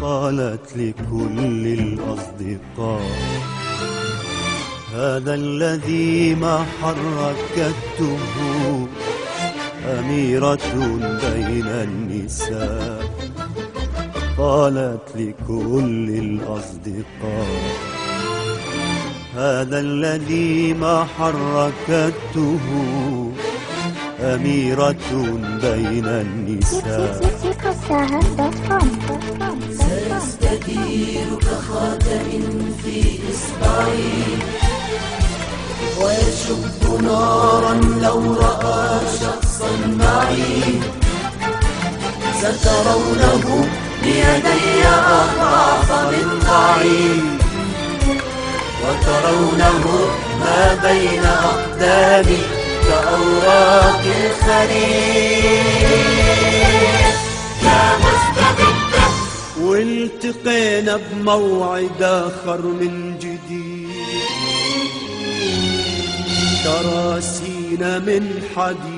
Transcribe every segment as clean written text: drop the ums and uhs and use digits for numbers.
قالت لكل الأصدقاء هذا الذي ما حركته أميرة بين النساء. قالت لكل الأصدقاء هذا الذي ما حركته أميرة بين النساء. سيستدير كخاتم في إصبعي ويشب نارا لو رأى شخصا معي. سترونه بيدي أضعف من ضعيف وترونه ما بين أقدامي كأوراق الخريف. يا مستبدة والتقينا بموعد آخر من جديد، كراسينا من حديد،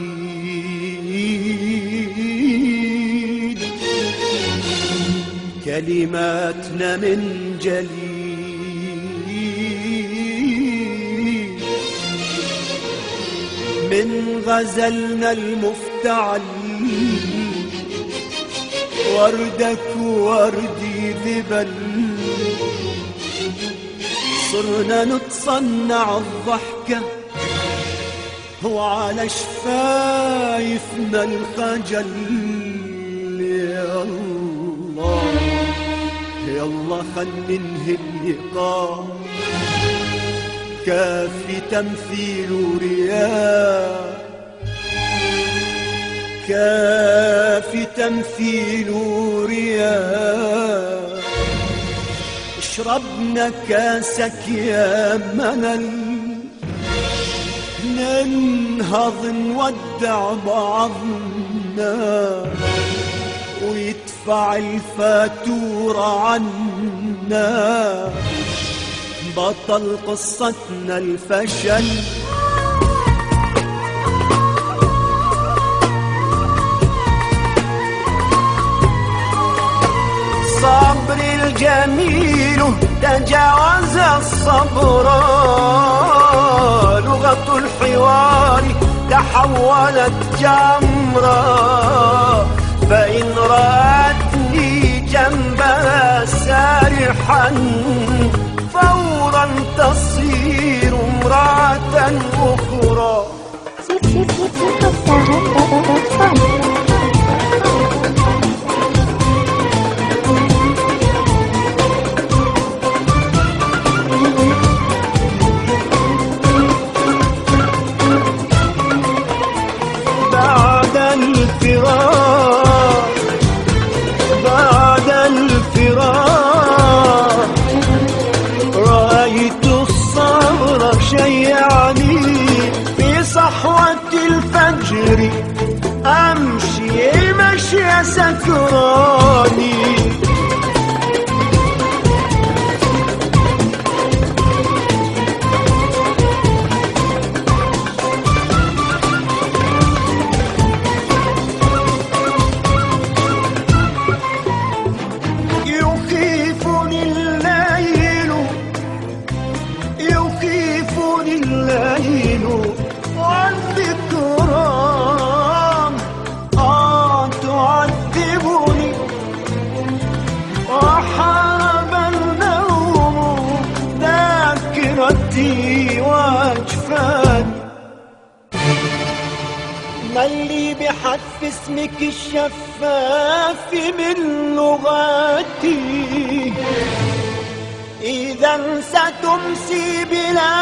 كلماتنا من جليد، من غزلنا المفتعل وردك وردي ذبل. صرنا نتصنع الضحكة وعلى شفايفنا الخجل. يا الله يلا خل ننهي اللقاء، كافي تمثيل رياء، كافي تمثيل رياء. اشربنا كاسك يا ملل، ننهض نودع بعضنا ويدفع الفاتورة عنا. بطل قصتنا الفشل. الصبر الجميل تجاوز الصبر، لغة الحوار تحولت جمرا. فإن رأتني جنبها سارحا فورا تصير امرأة أخرى. بعد الفراق رأيت الصبر شيعني في صحوة الفجر. أمشي مشي سكراني، الليل والذكرى تعذبني، وحارب النوم ذاكرتي واجفاني. من لي بحذف اسمك الشفاف من لغتي، إذا ستمسي بلا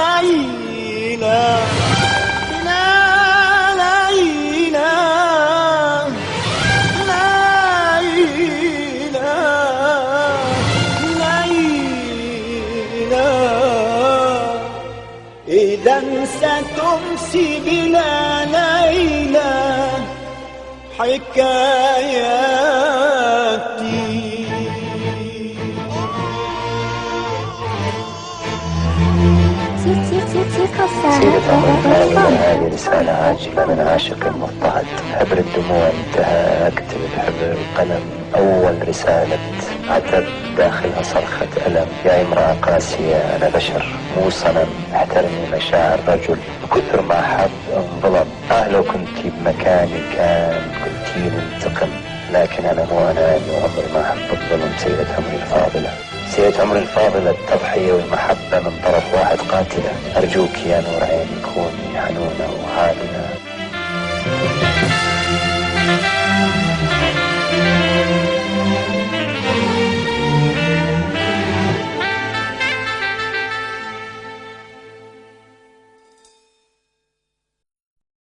ليلى، بلا ليلى، ليلى، ليلى. إذا ستمسي بلا ليلى حكاياتي. Chico سيدة عمر الفاضلة، هذه رسالة عاجلة من عاشق مضطهد. حبر الدموع انتهى، اكتب بحبر القلم أول رسالة عتب داخلها صرخة ألم. يا امرأة قاسية، أنا بشر مو صنم، احترمي مشاعر رجل. بكثر ما حب انظلم. لو كنتي بمكاني كان قلتي انتقم، لكن أنا مو أناني وعمري ما أحب الظلم. سيدة عمري الفاضلة، سيدة عمري الفاضلة، التضحية والمحبة من طرف واحد قاتلة. أرجوك يا نور عيني كوني حنونة وعادلة.